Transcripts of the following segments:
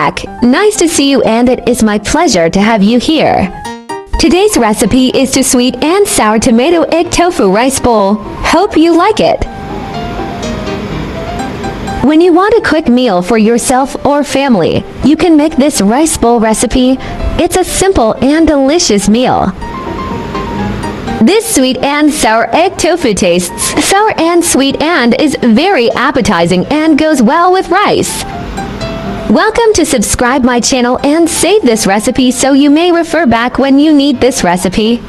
back. Nice to see you, and it is my pleasure to have you here. Today's recipe is to sweet and sour tomato egg tofu rice bowl. Hope you like it. When you want a quick meal for yourself or family, you can make this rice bowl recipe. It's a simple and delicious meal. This sweet and sour egg tofu tastes sour and sweet and is very appetizing and goes well with rice. Welcome to subscribe my channel and save this recipe so you may refer back when you need this recipe.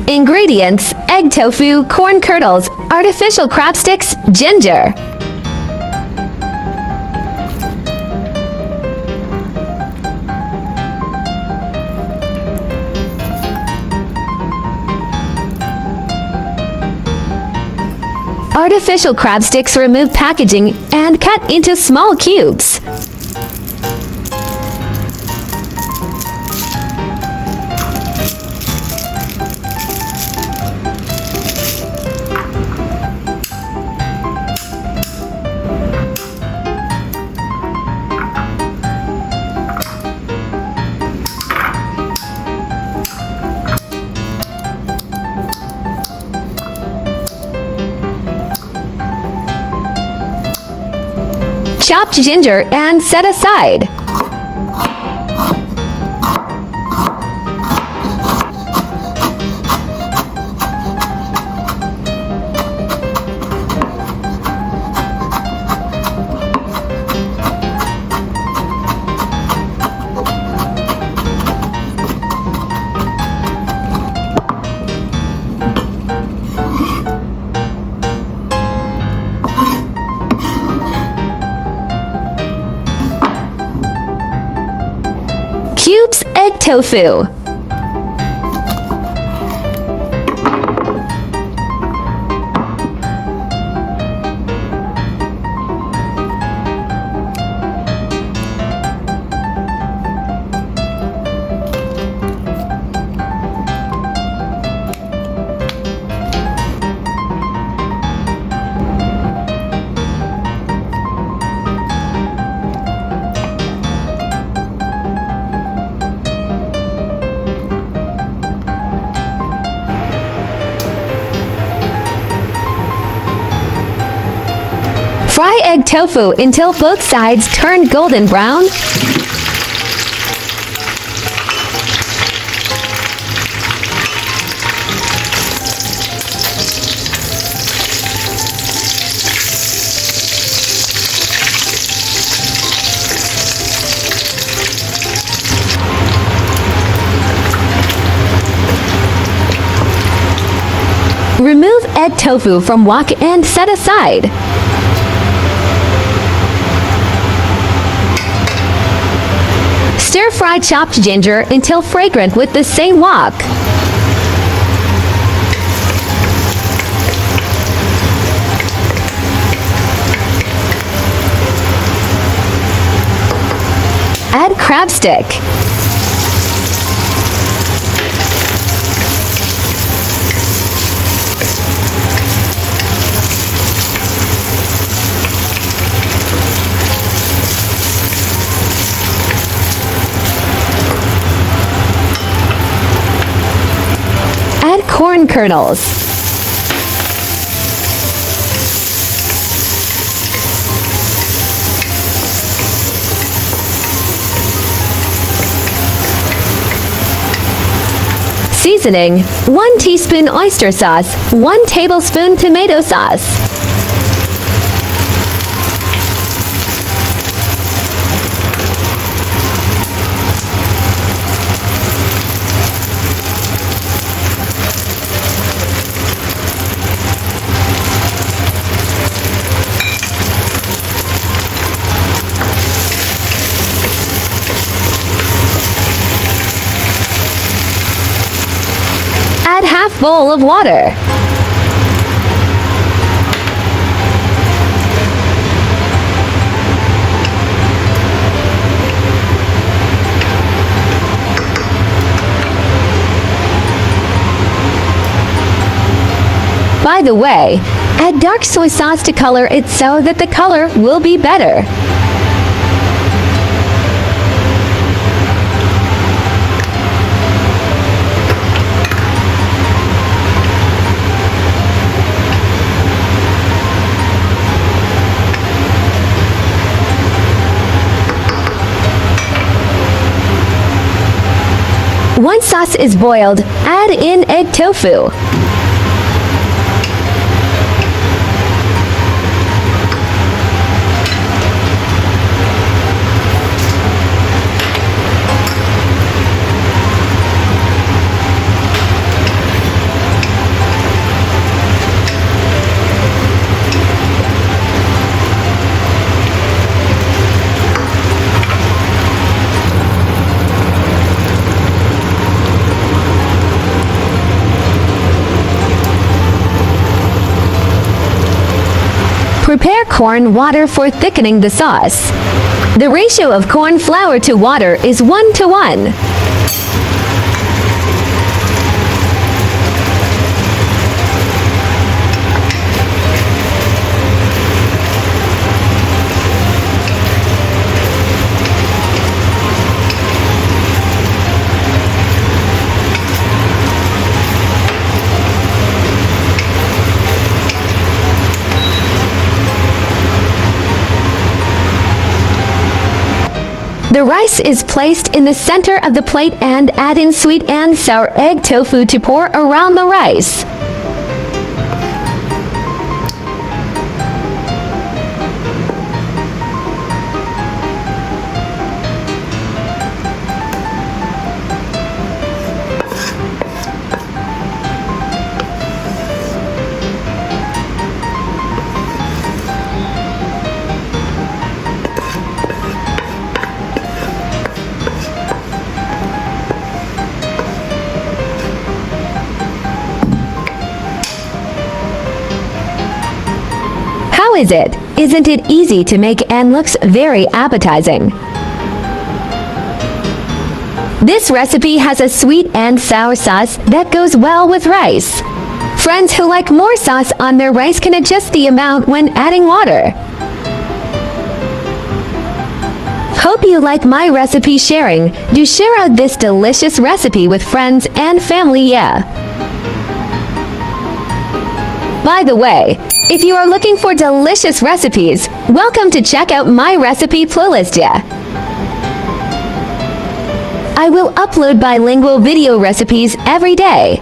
Ingredients: egg tofu, corn kernels, artificial crab sticks, ginger. Artificial crab sticks, remove packaging and cut into small cubes. Chopped ginger and set aside. Cubes egg tofu. Fry egg tofu until both sides turn golden brown. Remove egg tofu from wok and set aside. Stir-fry chopped ginger until fragrant with the same wok. Add crab stick. Add corn kernels. Seasoning: 1 teaspoon oyster sauce, 1 tablespoon tomato sauce. Add half bowl of water. By the way, add dark soy sauce to color it so that the color will be better. Once sauce is boiled, add in egg tofu. Prepare corn water for thickening the sauce. The ratio of corn flour to water is 1:1. The rice is placed in the center of the plate and add in sweet and sour egg tofu to pour around the rice. How is it? Isn't it easy to make and looks very appetizing? This recipe has a sweet and sour sauce that goes well with rice. Friends who like more sauce on their rice can adjust the amount when adding water. Hope you like my recipe sharing. Do share out this delicious recipe with friends and family, yeah. By the way, if you are looking for delicious recipes, welcome to check out my recipe playlist, yeah. I will upload bilingual video recipes every day.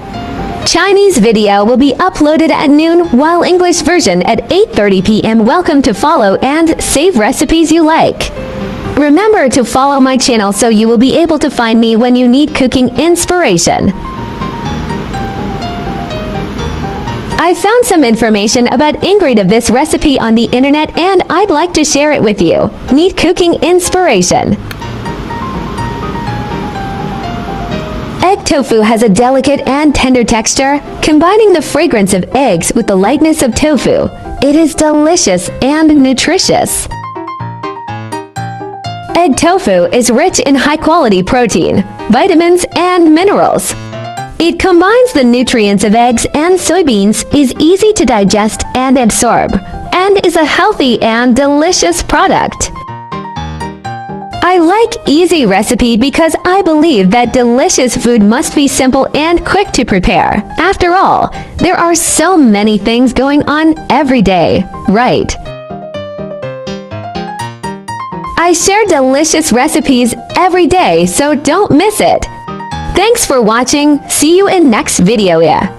Chinese video will be uploaded at noon, while English version at 8:30 p.m. Welcome to follow and save recipes you like. Remember to follow my channel so you will be able to find me when you need cooking inspiration. I found some information about ingredient of this recipe on the internet and I'd like to share it with you. Need cooking inspiration. Egg tofu has a delicate and tender texture, combining the fragrance of eggs with the lightness of tofu. It is delicious and nutritious. Egg tofu is rich in high-quality protein, vitamins, and minerals. It combines the nutrients of eggs and soybeans, is easy to digest and absorb, and is a healthy and delicious product. I like easy recipe because I believe that delicious food must be simple and quick to prepare. After all, there are so many things going on every day, right? I share delicious recipes every day, so don't miss it. Thanks for watching. See you in next video, yeah.